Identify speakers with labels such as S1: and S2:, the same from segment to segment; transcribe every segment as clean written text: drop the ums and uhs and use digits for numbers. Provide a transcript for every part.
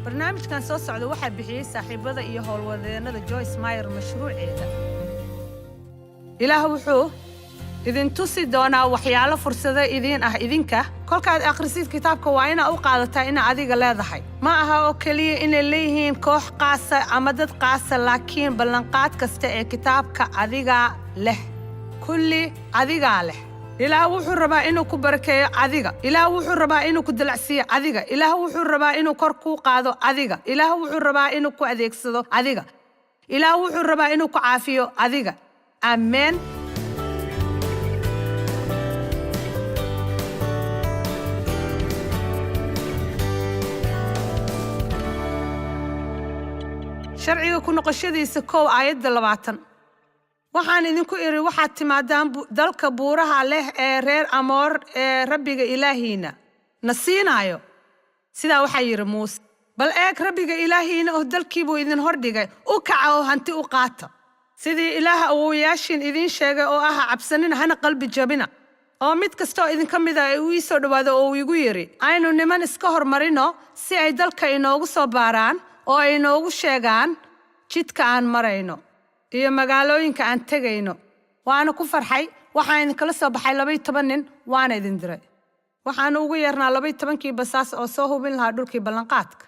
S1: barnaamijkan soo socda waxaa bixiyey saaxiibada iyo howlwadeennada Joyce Meyer mashruuceeda. Ilaah wuxuu idin tusi doonaa waxyaalo fursado idin ah idinka. Kolkaad akhrisid kitaabka waa inaad u qaadataa in adiga leedahay. Ma aha oo kaliya inay leeyihiin koox qaasa ama dad qaasa, laakiin ballanqaad kasta ee kitaabka adiga leh. Kulli adiga leh. Ilaah wuxuu rabaa inuu ku barakeeyo adiga. Ilaah wuxuu rabaa inuu ku dalacsiyo adiga. Ilaah wuxuu rabaa inuu kor ku qaado adiga. Ilaah wuxuu rabaa inuu ku adeegsado adiga. Ilaah wuxuu rabaa inuu ku caafiyo adiga. Amen. sharciga ku noqoshadiisa 1 aayadda 20. waxaan idinku iri waxaad timaadaan dalka buuraha leh ee reer Amoor ee Rabbiga Ilaahiina na siinaayo. Sidaa waxaa yiri Muuse. Bal eeg Rabbiga Ilaahiina oo dalkiibu idin hordhigay u kaca oo hanti u qaata. sidii Ilaah awoowayaashin idin sheegay oo ah cabsanin hana qalbi jabina. oo mid kastoo idin ka mid ah uu ii soo dhawaado oo igu yiri aynu niman iska hormarino si ay dalka inoogu soo baaraan oo ay inoogu sheegaan jidka aan marayno iyo magaalooyinka aan tegayno. waana ku farxay waxaan idin kala soo baxay 12 nin waana idin diray. waxaan ugu yeernaa 12kii basaas oo soo hubin lahaa dhulkii ballanqaadka.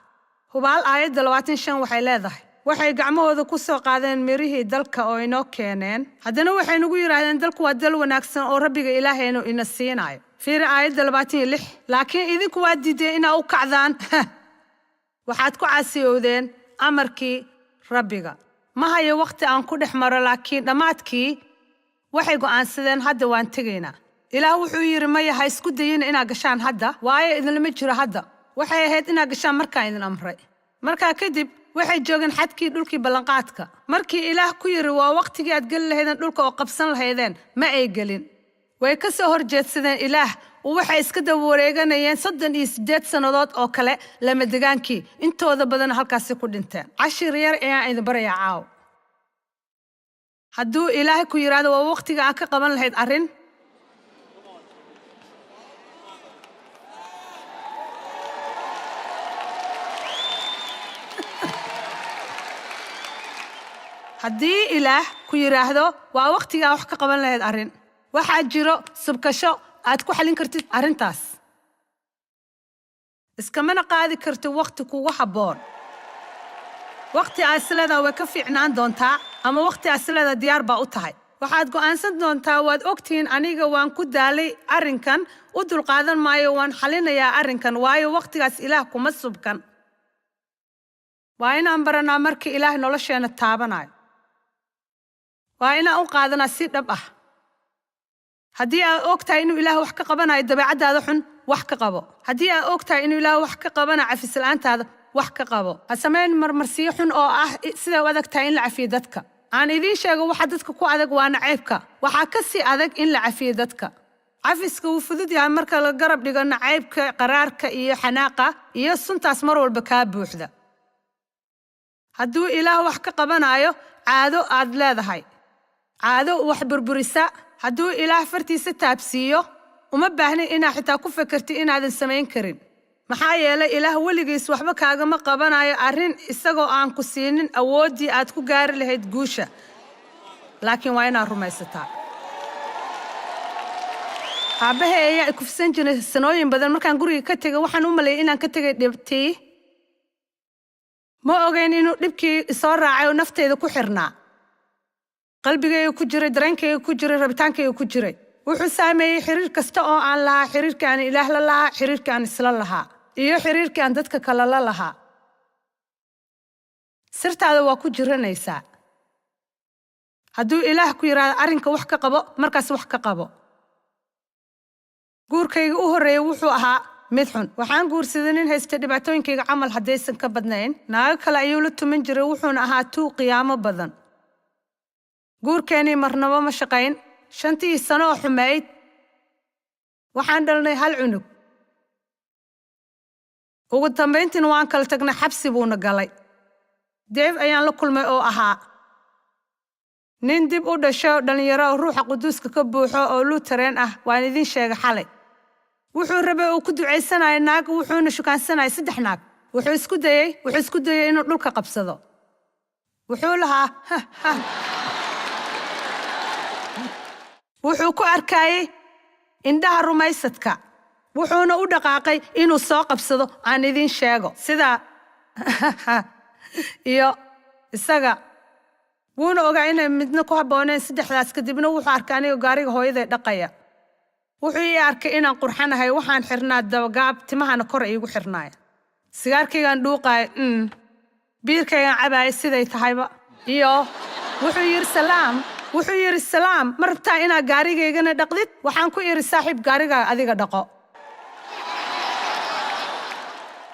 S1: hubaal aayadda 25 waxay leedahay waxay gacmahooda ku soo qaadeen mirihii dalka oo inoo keeneen. haddana waxay nagu yiraahdeen dalku waa dal wanaagsan oo Rabbiga Ilaahayna ina siinaayo. fiiri aayadda 26. laakiin idinku waa diideen inaa u kacdaan. waxaad ku caasiyowdeen amarkii Rabbiga. ma hayo waqti aan ku dhex maro, laakiin dhammaadkii waxay go'aansadeen hadda waan tegaynaa. Ilaah wuxuu yiri maya ha isku dayin inaad gashaan hadda, waayo idinlama jiro hadda. waxay ahayd inaad gashaan markaan idin amray. markaa kadib waxay joogeen xadkii dhulkii ballanqaadka. markii Ilaah ku yiri waa waqtigii aad gali lahaydeen dhulka oo qabsan lahaydeen, ma ay gelin. way ka soo horjeedsadeen Ilaah. waxay iska daba wareeganayeen 38 sanadood oo kale lama degaankii. intooda badan halkaas ku dhinteen. cashir yar ayaan idin barayaa caaw. hadduu Ilaah ku yiraahdo waa waqtiga aan ka qaban lahayd arrin, haddii Ilaah ku yiraahdo waa waqtiga wax ka qaban lahayd arrin, waxaa jiro subkasho aad ku xalin kartid arrintaas. iskamana qaadi kartid waqti kugu habboon. waqti aslada way ka fiicnaan doontaa ama waqti aslada diyaar baa u tahay. waxaad go'aansan doontaa waad ogtiin aniga waan ku daalay arrinkan, u dulqaadan maayo, waan xalinayaa arrinkan, waayo waqtigaas Ilaah kuma subkan. waa inaan baranaa markii Ilaah nolosheena taabanayo. waa inaan u qaadanaa si dhab ah. haddii aad ogtahay inuu Ilaah wax ka qabanayo dabeecadaada xun, wax ka qabo. haddii aad ogtahay inuu Ilaah wax ka qabanayo cafislaantaada, wax ka qabo. ha samayn marmarsiyo xun oo ah sida u adag tahay in la cafiyo dadka. aan idiin sheego waxa dadka ku adag waa nacaybka. waxaa ka sii adag in la cafiyo dadka. cafiska wuu fudud yahay marka la garab dhigo nacaybka, qaraarka iyo xanaaqa iyo suntaas mar walba kaa buuxda. hadduu Ilaah wax ka qabanayo caado aad leedahay, caado wax burburisa, hadduu Ilaah fartiisa taabsiiyo uma baahnin inaad xitaa ku fikirtid inaadan samayn karin. maxaa yeelay Ilaah weligiis waxba kaagama qabanayo arrin isagoo aan ku siinin awooddii aad ku gaari lahayd guusha. laakiin waa inaad rumaysataa. aabbahay ayaa kufsan jiray sanooyin badan. markaan guriga ka tegay waxaan u maleeyay inaan ka tegay dhibtii. ma ogeyn inuu dhibkii soo raacay oo nafteyda ku xirnaa. qalbigayga ku jiray, dareenkayga ku jiray, rabitaankayga ku jiray. wuxuu saameeyey xiriir kasta oo aan lahaa, xiriirkii aan Ilaah la lahaa, xiriirkii aan isla lahaa, iyo xiriirkii aan dadka kale la lahaa. sirtaada waa ku jiranaysaa. hadduu Ilaah ku yiraahdo arrinka wax ka qabo, markaas wax ka qabo. guurkayga u horreeyay wuxuu ahaa mid xun. waxaan guursaday nin haysta dhibaatooyinkayga camal haddaysan ka badnayn. naago kale ayuu la tuman jiray, wuxuuna ahaa tuu qiyaamo badan. guurkeenii marnabo ma shaqayn. 5 sano oo xumayd waxaan dhalnay 1 cunug. ugu dambayntiina waan kala tagnay, xabsi buuna galay. Dave ayaan la kulmay oo ahaa nin dib u dhasho dhalinyaro oo ruuxa quduuska ka buuxo oo Lutheran ah. waan idin sheegay xalay. wuxuu rabay oo ku duceysanay naag, wuxuuna shukaansanay 3 naag. wuxuu isku dayay inuu dhulka qabsado wuxuu lahaa wuxuu ku arkayay indhaha rumaysadka wuxuuna u dhaqaaqay inuu soo qabsado aan idin sheego sida iyo isaga wuuna ogaa inay midna ku habbooneen saddexdaas kadibna wuxuu arkay aniga gaariga hooyaday dhaqaya wuxuu ii arkay inaan qurxanahay waxaan xirnaa dabagaab timahana kor iigu xirnaaya sigaarkaygaan dhuuqaay biirkaygaan cabaaya siday tahayba iyo wuxuu yiri salaam ma rabtaa inaad gaarigaygana dhaqdid waxaan ku iri saaxiib gaarigaa adiga dhaqo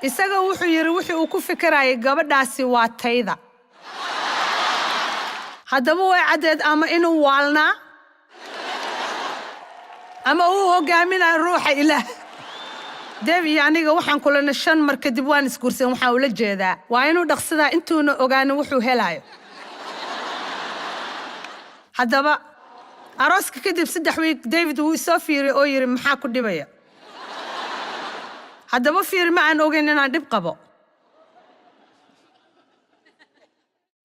S1: isaga wuxuu yiri wixii uu ku fikirayay gabadhaasi waa tayda haddaba way caddeed ama inuu waalnaa ama uu hogaaminayo ruuxa ilaah Dave iyo aniga waxaan kulana 5 mar kadib waan isguursan waxaan ula jeedaa waa inuu dhaqsadaa intuuna ogaanin wuxuu helayo haddaba arooska kadib 3 week David wuu soo fiiray oo yiri maxaa ku dhibaya haddaba fiiri ma aan ogeyn inaan dhib qabo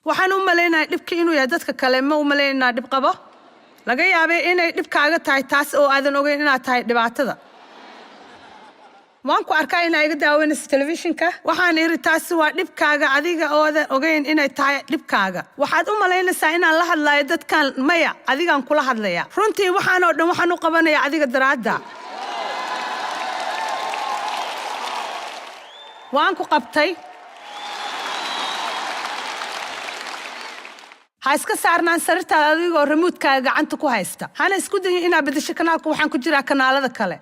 S1: waxaan u maleynayaa dhibka inuu yahay dadka kale ma u maleynaa dhib qabo laga yaabay inay dhibkaaga tahay taas oo aadan ogeyn inaad tahay dhibaatada waan ku arkaa inay iga daawanayso telefishinka waxaan iri taasi waa dhibkaaga adiga oodan ogeyn inay tahay dhibkaaga waxaad u malaynaysaa inaan la hadlayo dadkan maya adigaan kula hadlaya runtii waxaan oo dhan waxaan u qabanayaa adiga daraadda waan ku qabtay ha iska saarnaan sariirtaada adigoo remote-kaaga gacanta ku haysta hana isku dayin inaad bedesho kanaalka waxaan ku jiraa kanaalada kale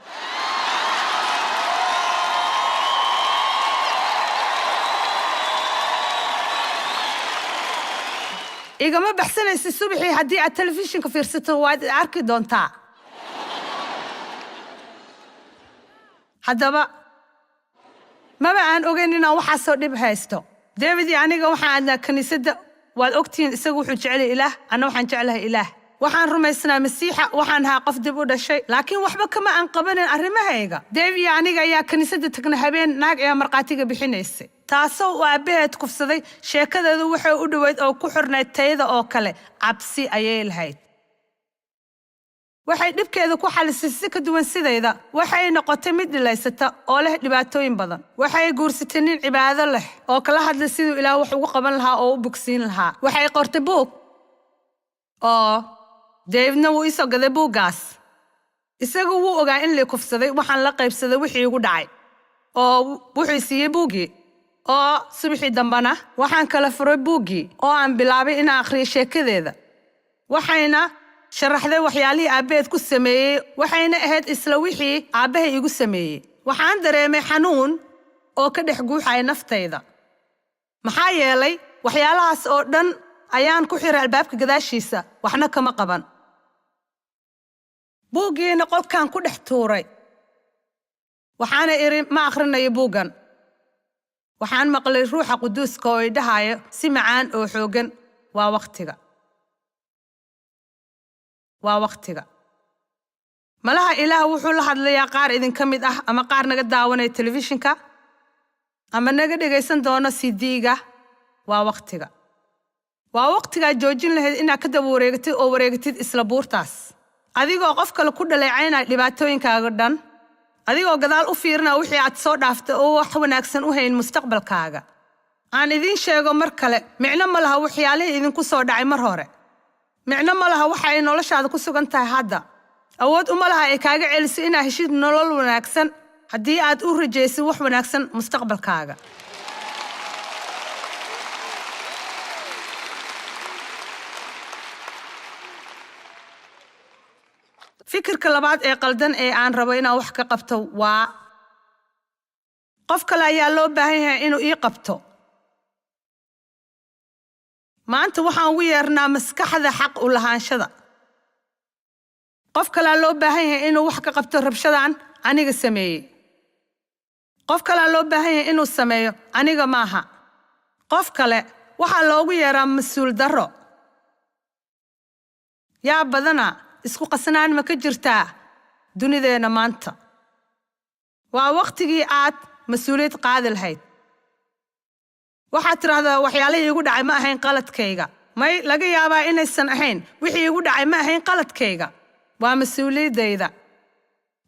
S1: igama baxsanaysa subaxii haddii aad telefishinka fiirsato waad arki doontaa haddaba maba aan ogeyn inaan waxaasoo dhib haysto David iyo aniga waxaan aadnaa kaniisadda waad ogtiin isagu wuxuu jecel ilaah ana waxaan jecelahay ilaah waxaan rumaysnaa masiixa waxaan haa qof dib u dhashay laakiin waxba kama aan qabanin arrimahayga David iyo aniga ayaa kaniisadda tagna habeen naag ayaa marqaatiga bixinaysay taasoo uu aabaheed kufsaday sheekadeedu waxay u dhaweyd oo ku xirnayd tayada oo kale cabsi ayay lahayd waxay dhibkeeda ku xalisay si ka duwan sidayda waxay noqotay mid dhilaysata oo leh dhibaatooyin badan waxay guursatay nin cibaado leh oo kala hadlay siduu ilaah wax ugu qaban lahaa oo u bogsiin lahaa waxay qortay buug oo Davidna wuu isoo gaday buuggaas isagu wuu ogaa in la kufsaday waxaan la qaybsaday wixii igu dhacay oo wuxuu siiyey buuggii oo subaxii dambana waxaan kala furay buuggii oo aan bilaabay inaan akhriyo sheekadeeda waxayna sharaxday waxyaalihii aabaheed ku sameeyey waxayna ahayd isla wixii aabahay igu sameeyey waxaan dareemay xanuun oo ka dhex guuxaya naftayda maxaa yeelay waxyaalahaas oo dhan ayaan ku xiray albaabka gadaashiisa waxna kama qaban buuggiina qolkaan ku dhex tuuray waxaana iri ma akhrinayo buuggan waxaan maqlay ruuxa quduuska oo idhahayo si macaan oo xoogan waa waqtiga malaha ilaah wuxuu la hadlayaa qaar idinka mid ah ama qaar naga daawanaya telefishinka ama naga dhegaysan doono CD-ga waa waqtigaa joojin lahayd inaad ka daba wareegatid isla buurtaas adigoo qof kale ku dhaleecaynaya dhibaatooyinkaaga dhan adigoo gadaal u fiirinaya wixii aad soo dhaaftay oo wax wanaagsan u hayn mustaqbalkaaga aan idiin sheego mar kale micno ma laha waxyaalihii idinku soo dhacay mar hore micno ma laha waxa ay noloshaada ku sugan tahay hadda awood uma laha ay kaaga celiso inaad heshid nolol wanaagsan haddii aad u rajaysid wax wanaagsan mustaqbalkaaga fikirka labaad ee qaldan ee aan rabo inaan wax ka qabto waa qof kale ayaa loo baahan yahay inuu ii qabto maanta waxaan ugu yeernaa maskaxda xaq u lahaanshada qof kale loo baahan yahay inuu wax ka qabto rabshadan aniga sameeyey qof kale loo baahan yahay inuu sameeyo aniga maaha qof kale waxa loogu yeeraa mas'uul darro yaa badana isku qasnaan ma ka jirtaa dunideena maanta waa waqtigii aad mas'uuliyad qaadi lahayd waxaad tiraahdaa waxyaalihii igu dhacay ma ahayn qaladkayga may laga yaabaa inaysan ahayn wixii igu dhacay ma ahayn qaladkayga waa mas'uuliyadayda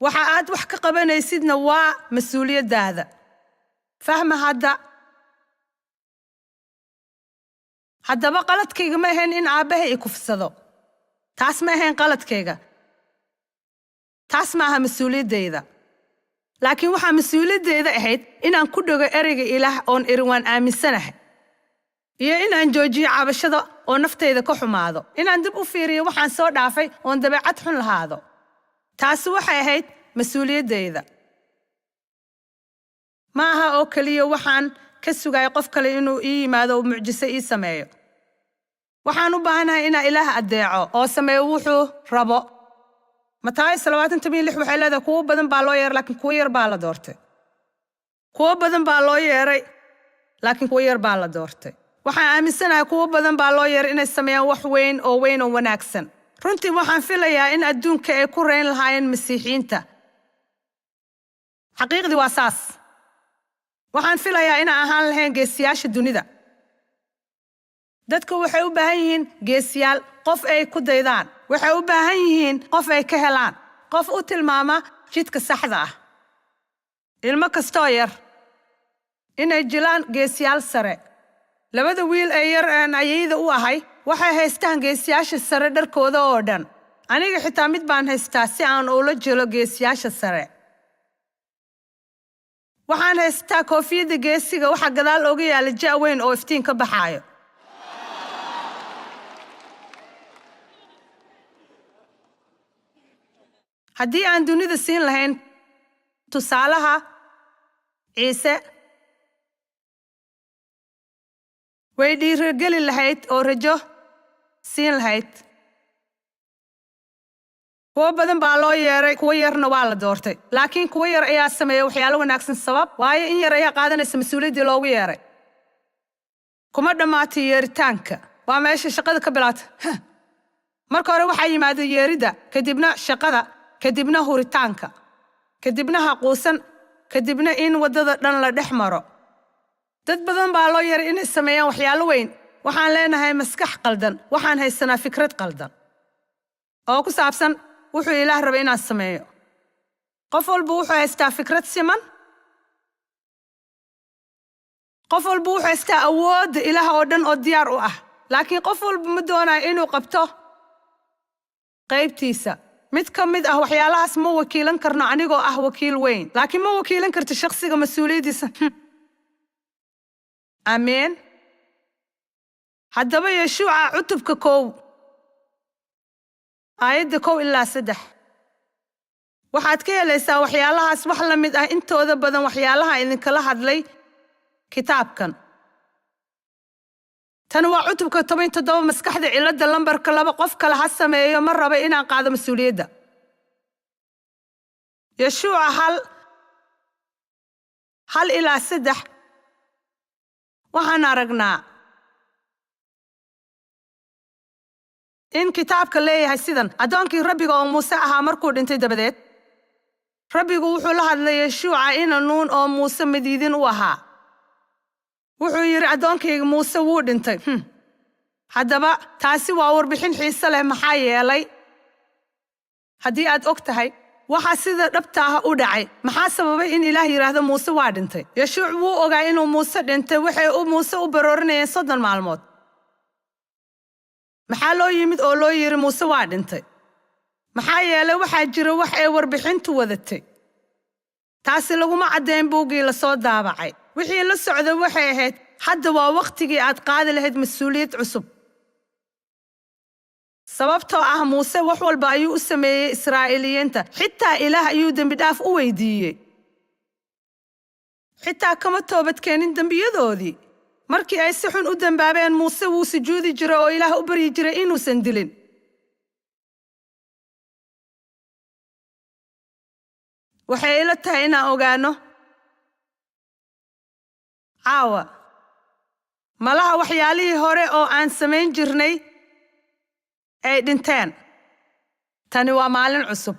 S1: waxa aad wax ka qabanaysidna waa mas'uuliyadaada fahma haddaba qaladkayga ma ahayn in aabbahay i kufsado taas ma ahayn qaladkayga taas maaha mas'uuliyadayda laakiin waxaa mas'uuliyadayda ahayd inaan ku dhago ereyga ilaah oon waan aaminsanahay iyo inaan joojiyo cabashada oo naftayda ka xumaado inaan dib u fiiriyo waxaan soo dhaafay oon dabeecad xun lahaado taasi waxay ahayd mas'uuliyadayda ma aha oo kaliya waxaan ka sugay qof kale inuu ii yimaado oo mucjiso ii sameeyo waxaan u baahanahay inaan ilaah adeeco oo sameeyo wuxuu rabo Mataay 26 waxay leedahay kuwo badan baa loo yeeray laakiin kuwo yar baa la doortay kuwo badan baa loo yeeray laakiin kuwo yar baa la doortay waxaan aaminsanahay kuwo badan baa loo yeeray inay sameeyaan wax weyn oo wanaagsan runtii waxaan filayaa in adduunka ay ku reyn lahaayeen masiixiinta xaqiiqdii waa saas waxaan filayaa inaan ahaan lahayn geesiyaasha dunida dadku waxay u baahan yihiin geesiyaal qof ay ku daydaan waxay u baahan yihiin qof ay ka helaan qof u tilmaama jidka saxda ah ilmo kastoo yar inay jilaan geesiyaal sare labada wiil ee yar aan ayayda u ahay waxay haystaan geesiyaasha sare dharkooda oo dhan aniga xitaa mid baan haystaa si aan ula jelo geesiyaasha sare waxaan haystaa koofiyadda geesiga waxa gadaal ooga yaala ja' weyn oo iftiin ka baxaayo haddii aan dunida siin lahayn tusaalaha ciise way dhiirigeli lahayd oo rajo siin lahayd kuwo badan baa loo yeeray kuwo yarna waa la doortay laakiin kuwo yar ayaa sameeya waxyaalo wanaagsan sabab waayo in yar ayaa qaadanaysa mas'uuliyaddii loogu yeeray kuma dhammaatay yeeritaanka waa meesha shaqada ka bilaata marka hore waxaa yimaada yeeridda kadibna shaqada kadibna huritaanka kadibna haquusan kadibna in waddada dhan la dhex maro dad badan baa loo yeeray inay sameeyaan waxyaalo weyn waxaan leenahay maskax qaldan waxaan haysanaa fikrad qaldan oo ku saabsan wuxuu ilaah rabay inaan sameeyo qof walba wuxuu haystaa fikrad siman qof walba wuxuu haystaa awoodda ilaah oo dhan oo diyaar u ah laakiin qof walba ma doonayo inuu qabto qaybtiisa mid ka mid ah waxyaalahaas ma wakiilan karno anigoo ah wakiil weyn laakiin ma wakiilan karto shakhsiga mas'uuliyaddiisa amiin haddaba yeshuuca cutubka 1 aayadda 1 ilaa 3 waxaad ka helaysaa waxyaalahaas wax la mid ah intooda badan waxyaalaha idinkala hadlay kitaabkan tan waa cutubka 17 maskaxda cilada lambarka 2 qof kale ha sameeyo ma raba inaan qaado mas'uuliyadda yeshuuca 1 ilaa 3 waxaan aragnaa in kitaabka leeyahay sidan addoonkii rabbiga oo muuse ahaa markuu dhintay dabadeed rabbigu wuxuu la hadlay yeshuuca ina nuun oo muuse madiidin u ahaa wuxuu yidhi addoonkayga muuse wuu dhintay haddaba taasi waa warbixin xiise leh maxaa yeelay haddii aad og tahay waxa sida dhabta ah u dhacay maxaa sababay in ilaah yiraahdo muuse waa dhintay yeshuuc wuu ogaa inuu muuse dhintay waxay muuse u baroorinayeen 30 maalmood maxaa loo yimid oo loo yiri muuse waa dhintay maxaa yeelay waxaa jira wax ay warbixintu wadatay taasi laguma caddeyn buuggii la soo daabacay wixii la socday waxay ahayd hadda waa waqtigii aad qaadi lahayd mas'uuliyad cusub sababtoo ah muuse wax walba ayuu u sameeyey israa'iiliyiinta xitaa ilaah ayuu dembi dhaaf u weydiiyey xitaa kama toobadkeenin dembiyadoodii markii ay si xun u dambaabeen muuse wuu sujuudi jiray oo ilaah u baryi jiray inuusan dilin waxay ila tahay inaan ogaano caawa malaha waxyaalihii hore oo aan samayn jirnay ay dhinteen tani waa maalin cusub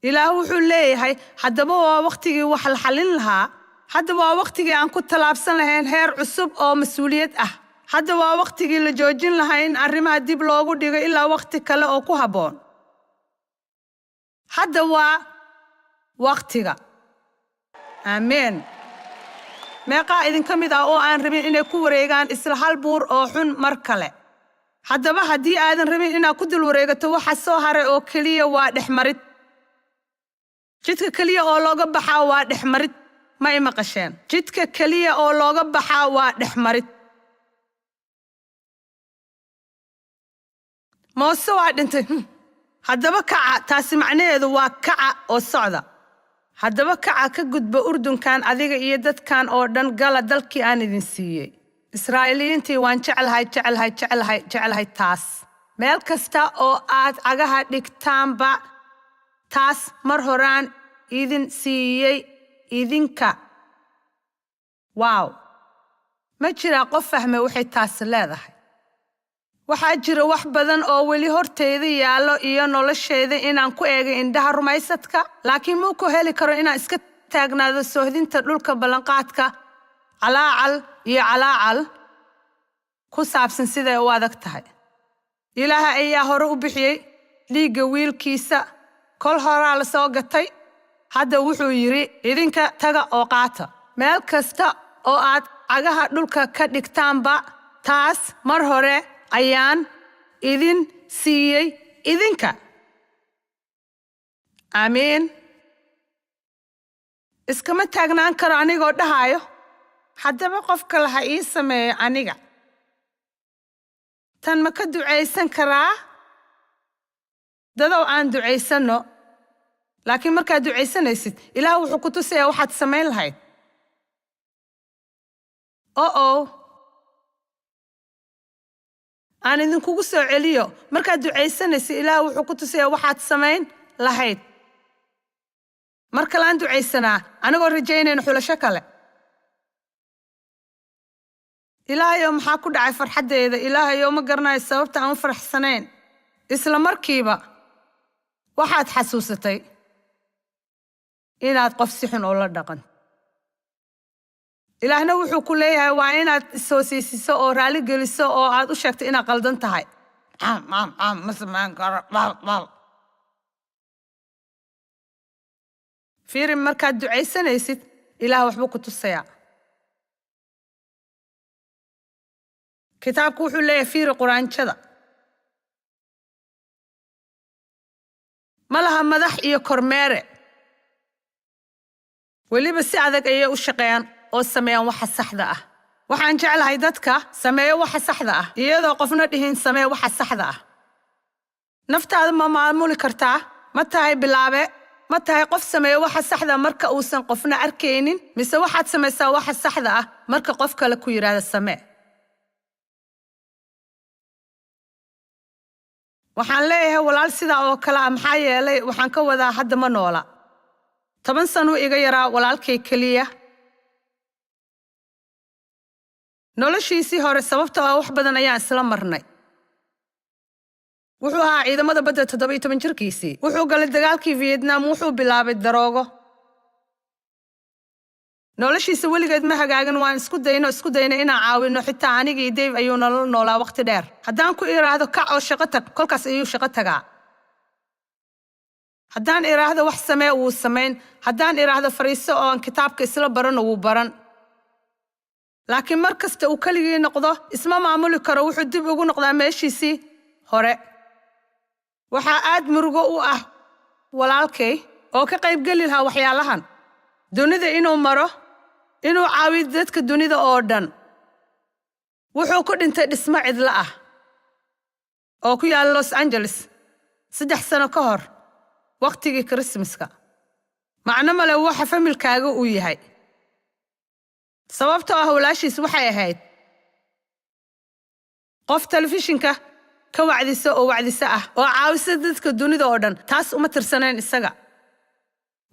S1: ilaah wuxuu leeyahay haddaba waa waqtigii wax la xallin lahaa hadda waa waqtigii aan ku talaabsan lahayn heer cusub oo mas'uuliyad ah. hadda waa waqtigii la joojin lahaa in arrimaha dib loogu dhigo ilaa waqti kale oo ku habboon. hadda waa waqtiga. aameen. meeqaa idinka mid ah oo aan rabin inay ku wareegaan isla hal buur oo xun mar kale? haddaba haddii aadan rabin inaad ku dul wareegato, waxa soo haray oo keliya waa dhexmarid. jidka keliya oo looga baxaa waa dhexmarid. ma i maqasheen? jidka keliya oo looga baxaa waa dhexmarid. moose waa dhintay. haddaba kaca, taasi macnaheedu waa kaca oo socda. haddaba kaca, ka gudba Urdunkan adiga iyo dadkan oo dhan, gala dalkii aan idin siiyey. Israa'iiliyiintii waan jecelahay taas. meel kasta oo aad cagaha dhigtaanba, taas mar horaan idin siiyey idinka. waaw, ma jira qof fahme waxay taas leedahay. waxaa jira wax badan oo weli horteyda yaallo iyo nolosheeda inaan ku eegay indhaha rumaysadka, laakiin muu ku heli karo inaan iska taagnaado soohdinta dhulka ballanqaadka, calaacal ku saabsan siday u adag tahay. ilaaha ayaa hore u bixiyey dhiigga wiilkiisa, kol horaa la soo gatay. hadda wuxuu yidhi, idinka taga oo qaata meel kasta oo aad cagaha dhulka ka dhigtaanba, taas mar hore ayaan idin siiyey idinka. aamiin. iskama taagnaan karo anigoo dhahayo, haddaba qof kale ha ii sameeyo aniga. tan ma ka ducaysan karaa? dadow aan ducaysanno. laakiin markaad ducaysanaysid, ilaah wuxuu ku tusayaa waxaad samayn lahayd. aan idinkugu soo celiyo, markaad ducaysanaysid, ilaah wuxuu ku tusayaa waxaad samayn lahayd. mar kale aan ducaysanaa anigoo rajaynayna xulasho kale. ilaahayow, maxaa ku dhacay farxaddeeda? ilaahayow, ma garanayo sababta aan u faraxsanayn. isla markiiba waxaad xasuusatay inaad qof si xun oo la dhaqan. ilaahna wuxuu ku leeyahay waa inaad ishoosaysiiso oo raali geliso oo aad u sheegto inaad qaldan tahay. ma samayn karo. fiiri, markaad ducaysanaysid, ilaah waxbuu ku tusayaa. kitaabku wuxuu leeyahay, fiiri quraanjada. ma laha madax iyo kormeere. weliba si adag ayay u shaqeeyaan oo sameeyaan waxa saxda ah. waxaan jeclahay dadka sameeyo waxa saxda ah, iyadoo qofna dhihin samee waxa saxda ah. naftaada ma maamuli kartaa? ma tahay bilaabe? ma tahay qof sameeyo waxa saxda marka uusan qofna arkaynin, mise waxaad samaysaa waxa saxda ah marka qof kale ku yiraahdo samee? waxaan leeyahay walaal sidaa oo kale ah, maxaa yeelay waxaan ka wadaa hadda ma noola. 10 sano iga yaraa walaalkay keliya. noloshiisii hore, sababtoo ah wax badan ayaan isla marnay. wuxuu ahaa ciidamada badda 17 jirkiisii. wuxuu galay dagaalkii Vietnam. wuxuu bilaabay daroogo. noloshiisa weligeed ma hagaagin. waan isku dayno inaan caawino. xitaa anigii Dave ayuu nolol noolaa waqti dheer. haddaan ku iraahdo kac oo shaqo tag, kolkaas ayuu shaqo tagaa. haddaan iraahdo wax samee, wuu samayn. haddaan iraahdo fariiso oo aan kitaabka isla barano, wuu baran. laakiin mar kasta uu keligii noqdo, isma maamuli karo. wuxuu dib ugu noqdaa meeshiisii hore. waxaa aad murugo u ah walaalkay oo ka qaybgeli lahaa waxyaalahan dunida, inuu maro, inuu caawiyo dadka dunida oo dhan. wuxuu ku dhintay dhismo cidla ah oo ku yaala Los Angeles 3 sano ka hor waqtigii Christmaska. macno male waxa familkaaga uu yahay. sababtoo ah walaashiis waxay ahayd qof telefishinka ka wacdisa oo caawisa dadka dunida oo dhan. taas uma tirsanayn isaga.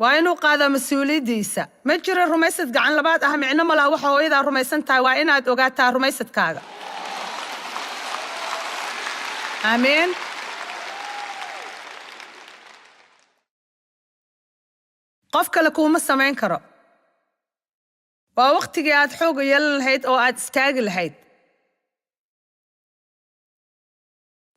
S1: waa inuu qaadaa mas'uuliyaddiisa. ma jiro rumaysad gacan labaad ah. micno ma laha waxa hooyadaa rumaysan tahay. waa inaad ogaataa rumaysadkaaga. aamiin. qof kale kuuma samayn karo. waa waqtigii aad xoog yeelan lahayd oo aad istaagi lahayd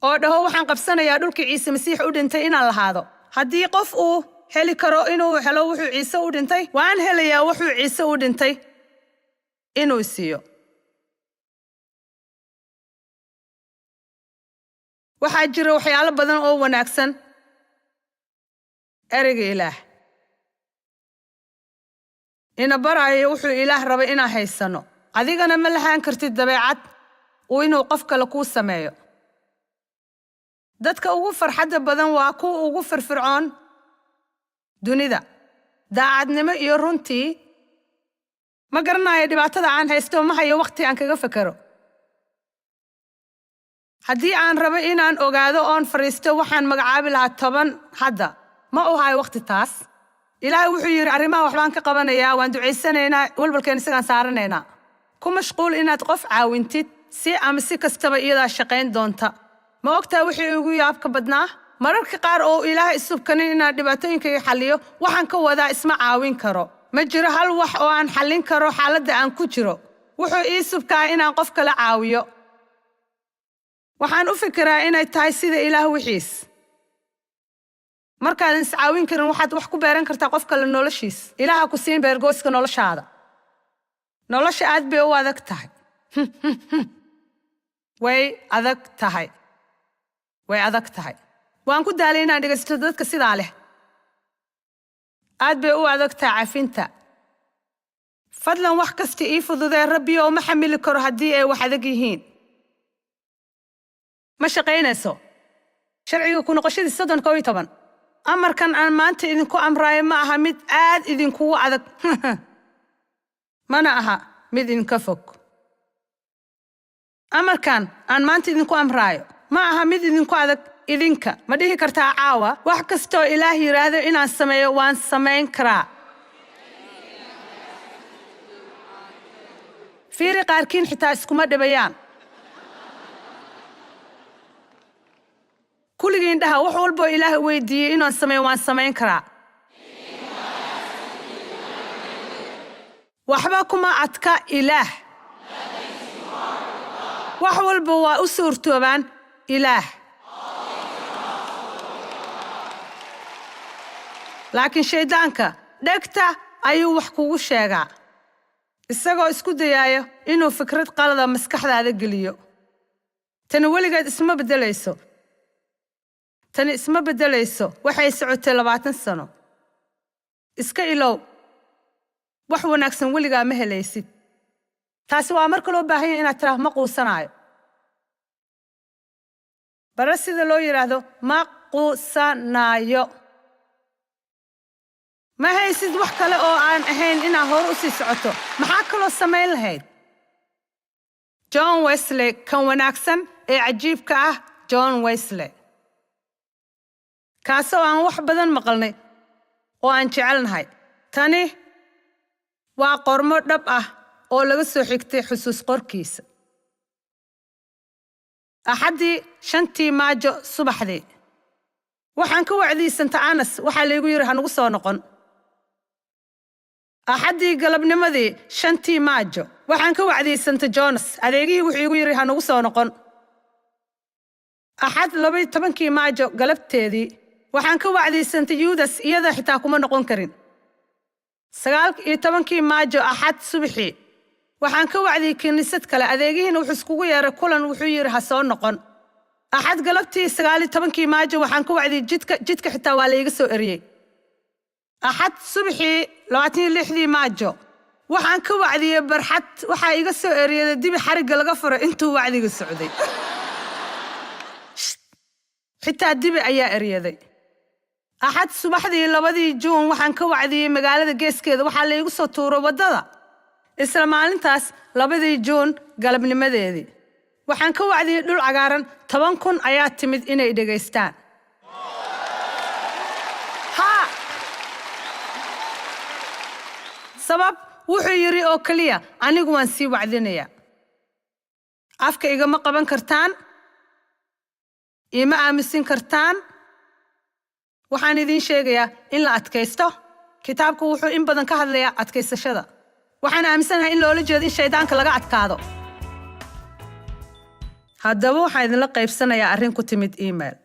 S1: oo dhaho waxaan qabsanayaa dhulkii Ciise Masiix u dhintay inaan lahaado haddii qof uu heli karo inuu helo wuxuu Ciise u dhintay waan helayaa wuxuu Ciise u dhintay inuu siiyo waxaa jira waxyaalo badan oo wanaagsan ereyga Ilaah ina barayo wuxuu Ilaah raba inaan haysano adigana ma lahaan kartid dabeecad oo inuu qof kale ku sameeyo dadka ugu farxadda badan waa kuwa ugu firfircoon dunida daacadnimo iyo runtii ma garanayo dhibaatada aan haysto ma hayo waqti aan kaga fakaro haddii aan rabo inaan ogaado oon fariisto waxaan magacaabi lahaa 10 hadda ma u hayo waqti taas Ilaahay wuxuu yiri arrimaha waxbaan ka qabanayaa waan duceysanaynaa walbalkeen isagaan saaranaynaa ku mashquul inaad qof caawintid si ama si kastaba iyada shaqayn doonta ma ogtaa wixii ugu yaabka badnaa mararka qaar oo Ilaahay isubkanin inaan dhibaatooyinka xalliyo waxaan ka wadaa isma caawin karo ma jiro hal wax oo aan xallin karo xaaladda aan ku jiro wuxuu ii subkaa inaan qof kale caawiyo waxaan u fikiraa inay tahay sida Ilaah wixiis markaan is caawin karin waxaad wax ku beeran kartaa qof kale noloshiis Ilaaha ku siin beergooska noloshaada nolosha aad bay u adag tahay way adag tahay waan ku daalay inaan dhegeysto dadka sidaa leh aad bay u adag tahay cafinta fadlan wax kasta ii fududee Rabbi oo ma xamili karo haddii ay wax adag yihiin ma shaqaynayso sharciga ku noqoshadii 12 amarkan aan maanta idinku amrayo ma aha mid aad idinkugu adag mana aha mid idinka fog amarkan aan maanta idinku amrayo ma aha mid idinku adag idinka ma dhihi kartaa caawa wax kastoo Ilaah yiraahdo inaan sameeyo waan samayn karaa fiiri qaarkiin xitaa iskuma dhibayaan kulligiin dhaha wax walba Ilaah weydiiyay inaan sameeyo waan samayn karaa waxba kuma adka Ilaah wax walba waa u suurtoobaan Ilaah laakiin shaydaanka dhegta ayuu wax kugu sheegaa isagoo isku dayayo inuu fikrad qalada maskaxdaada geliyo tan weligeed isma bedelayso waxay socotay 20 sano iska ilow wax wanaagsan weligaa ma helaysid taasi waa marka loo baahan yahay inaad tiraah ma quusanayo bara sida loo yiraahdo ma quusanayo ma haysid wax kale oo aan ahayn inaad hor u sii socoto maxaa kaloo samayn lahayd John Wesley kan wanaagsan ee cajiibka ah John Wesley kaasoo aan wax badan maqalnay oo aan jecelnahay tani waa qormo dhab ah oo laga soo xigtay xusuus qorkiisa axadii 5 Maajo subaxdii waxaan ka wacdiyay Santa Anas waxa la igu yiri hanugu soo noqon axadii galabnimadii 5 Maajo waxaan ka wacdiyay Santa Jonas adeegihii wuxuu igu yiri hanugu soo noqon axad 12 Maajo galabteedii waxaan ka wacdiyay Santa Judas iyada xitaa kuma noqon karin 19 Maajo axad subaxii waxaan ka wacdiyay kiniisad kale adeegihiina wuxuu iskugu yeeray kulan wuxuu yiri ha soo noqon axad galabtii 19 Maajo waxaan ka wacdiyay jidka xitaa waa la iga soo eriyay axad subaxii 26 Maajo waxaan ka wacdiyay barxad waxa iga soo eriyay dibi xariga laga furo intuu wacdiga socday xitaa dibi ayaa eriyaday axad subaxdii 2 Juun waxaan ka wacdiyay magaalada geeskeeda waxa la igu soo tuuro wadada isla maalintaas 2 Juun galabnimadeedii waxaan ka wacdiyay dhul cagaaran 10,000 ayaa timid inay dhageystaan sabab wuxuu yiri oo kaliya anigu waan sii wacdinaya afka igama qaban kartaan ima aaminsan kartaan waxaan idin sheegayaa in la adkaysto kitaabku wuxuu in badan ka hadlayaa adkaysashada waxaan aaminsanahay in loola jeedo in shaydaanka laga adkaado. haddaba waxaan idinla qaybsanayaa arrin ku timid email.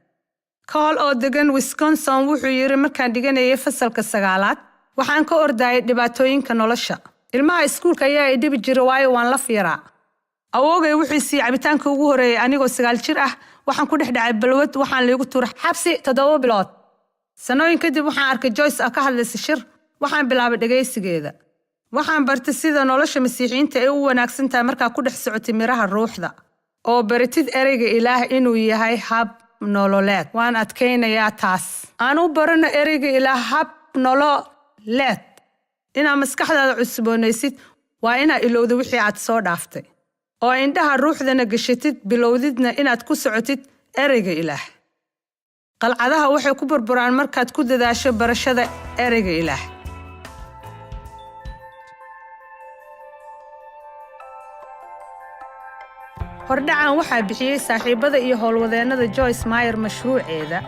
S1: Cole oo degan Wisconsin wuxuu yiri markaan dhiganayay fasalka 9aad waxaan ka ordayay dhibaatooyinka nolosha. ilmaha iskuulka ayaa i dhibi jiray waayo waan la fiiraa. awoogay wuxuu sii cabitaanka ugu horeeyay anigoo 9 jir ah waxaan ku dhex dhacay balwad waxaan leeyahay tuur xabsi 7 bilood. sanooyin kadib waxaan arkay Joyce ka hadlaysa shir waxaan bilaabay dhageysigeeda. waxaan bartay sida nolosha masiixiinta ay u wanaagsan tahay markaa ku dhex socotay miraha ruuxda oo baritid ereyga Ilaah inuu yahay hab nololeed. waan adkeynayaa taas. aan u barano ereyga Ilaah hab nololeed. inaad maskaxdaada cusboonaysid waa inaad ilowdo wixii aad soo dhaaftay oo indhaha ruuxdana gashatid bilowdidna inaad ku socotid ereyga Ilaah. qalcadaha waxay ku burburaan markaad ku dadaasho barashada ereyga Ilaah. hordhacan waxaa bixiyay saaxiibada iyo howlwadeennada Joyce Meyer mashruuceeda